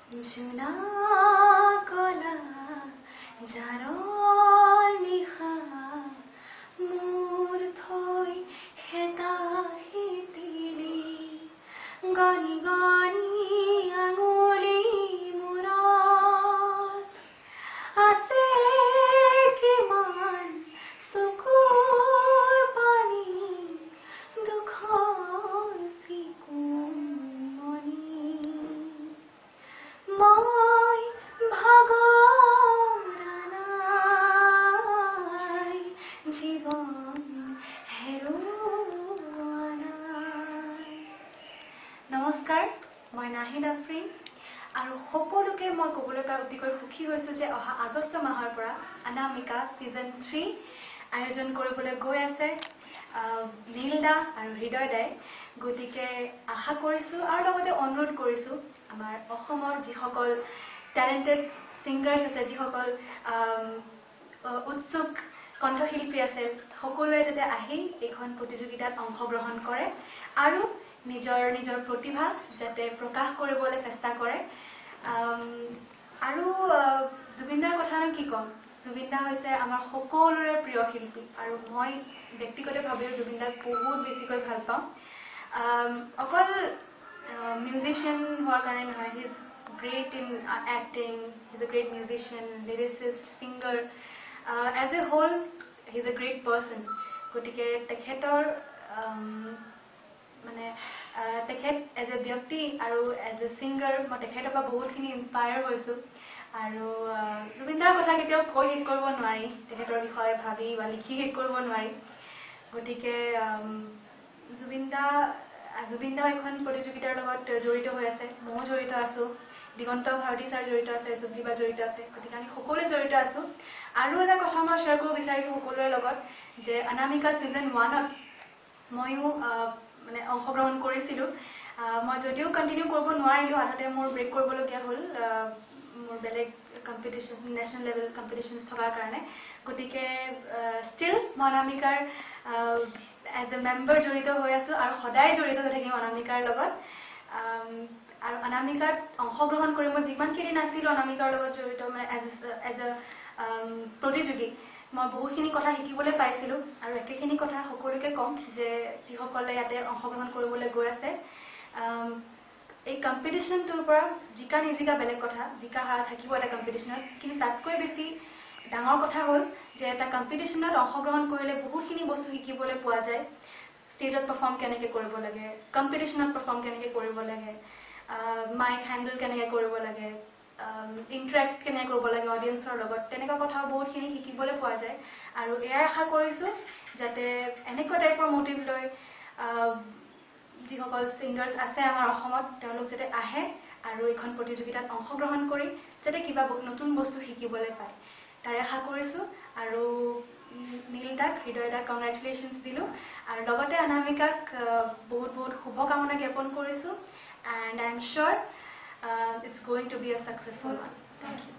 জোনা কলা জাৰৰ নিশা মোৰ থৈ হেতাহি তিলি গনি গনি আঙুলি মূৰত আছে কিমান চকুৰ পানী দুখন চিকুমনি মই ভাগৰাই জীৱন হেৰুওৱা নাই। নমস্কাৰ, মই নাহিদ আফ্ৰিন আৰু সকলোকে মই ক'বলৈ পাই অতিকৈ সুখী হৈছোঁ যে অহা আগষ্ট মাহৰ পৰা অনামিকা ছিজন 3 আয়োজন কৰিবলৈ গৈ আছে নীল দা আৰু হৃদয় দাই। গতিকে আশা কৰিছোঁ আৰু লগতে অনুৰোধ কৰিছোঁ আমাৰ অসমৰ যিসকল টেলেণ্টেড ছিংগাৰ্ছ আছে, যিসকল উৎসুক কণ্ঠশিল্পী আছে, সকলোৱে যাতে আহি এইখন প্ৰতিযোগিতাত অংশগ্ৰহণ কৰে আৰু নিজৰ প্ৰতিভা যাতে প্ৰকাশ কৰিবলৈ চেষ্টা কৰে। আৰু জুবিন দাৰ কথানো কি ক'ম, জুবিন দা হৈছে আমাৰ সকলোৰে প্ৰিয় শিল্পী আৰু মই ব্যক্তিগতভাৱেও জুবিন দাক বহুত বেছিকৈ ভাল পাওঁ। অকল মিউজিচিয়ান হোৱাৰ কাৰণে নহয়, he is great in acting, he is a great musician, lyricist, singer, as a whole he is a great person. গতিকে তেখেতৰ তেখেত এজ এ ব্যক্তি আৰু এজ এ ছিংগাৰ মই তেখেতৰ পৰা বহুতখিনি ইনস্পায়াৰ হৈছোঁ। আৰু জুবিন দাৰ কথা কেতিয়াও কৈ শেষ কৰিব নোৱাৰি, তেখেতৰ বিষয়ে ভাবি বা লিখি শেষ কৰিব নোৱাৰি। গতিকে জুবিন দা এখন প্ৰতিযোগিতাৰ লগত জড়িত হৈ আছে, ময়ো জড়িত আছোঁ, দিগন্ত ভাৰতী ছাৰ জড়িত আছে, জুবলিবা জড়িত আছে। গতিকে আমি সকলোৱে জড়িত আছোঁ। আৰু এটা কথা মই শ্বেয়াৰ কৰিব বিচাৰিছোঁ সকলোৰে লগত যে অনামিকা ছিজন 1ত ময়ো অংশগ্ৰহণ কৰিছিলোঁ। মই যদিও কণ্টিনিউ কৰিব নোৱাৰিলোঁ, আধাতে মোৰ ব্ৰেক কৰিবলগীয়া হ'ল মোৰ বেলেগ কম্পিটিশ্যন, নেশ্যনেল লেভেল কম্পিটিশ্যনছ থকাৰ কাৰণে। গতিকে ষ্টিল মই অনামিকাৰ এজ এ মেম্বাৰ জড়িত হৈ আছোঁ আৰু সদায় জড়িত হৈ থাকিম অনামিকাৰ লগত। আৰু অনামিকাত অংশগ্ৰহণ কৰি মই যিমানখিনি আছিলোঁ অনামিকাৰ লগত জড়িত এজ এ প্ৰতিযোগী, মই বহুতখিনি কথা শিকিবলৈ পাইছিলোঁ। আৰু একেখিনি কথা সকলোকে ক'ম যে যিসকলে ইয়াতে অংশগ্ৰহণ কৰিবলৈ গৈ আছে, এই কম্পিটিশ্যনটোৰ পৰা জিকা নিজিকা বেলেগ কথা, জিকা হাৰা থাকিব এটা কম্পিটিশ্যনত, কিন্তু তাতকৈ বেছি ডাঙৰ কথা হ'ল যে এটা কম্পিটিশ্যনত অংশগ্ৰহণ কৰিলে বহুতখিনি বস্তু শিকিবলৈ পোৱা যায়। ষ্টেজত পাৰফৰ্ম কেনেকৈ কৰিব লাগে, কম্পিটিশ্যনত পাৰফৰ্ম কেনেকৈ কৰিব লাগে, মাইক হেণ্ডেল কেনেকৈ কৰিব লাগে, ইণ্টাৰেক্ট কেনেকৈ কৰিব লাগে অডিয়েঞ্চৰ লগত, তেনেকুৱা কথাও বহুতখিনি শিকিবলৈ পোৱা যায়। আৰু এয়াই আশা কৰিছোঁ যাতে এনেকুৱা টাইপৰ মটিভ লৈ যিসকল ছিংগাৰ্ছ আছে আমাৰ অসমত, তেওঁলোক যাতে আহে আৰু এইখন প্ৰতিযোগিতাত অংশগ্ৰহণ কৰি যাতে কিবা নতুন বস্তু শিকিবলৈ পায়, তাৰে আশা কৰিছোঁ। আৰু নীল দাক, হৃদয় দাক কংগ্ৰেচুলেশ্যনছ দিলোঁ আৰু লগতে অনামিকাক বহুত বহুত শুভকামনা জ্ঞাপন কৰিছোঁ। And I am sure it's going to be a successful one. Thank U.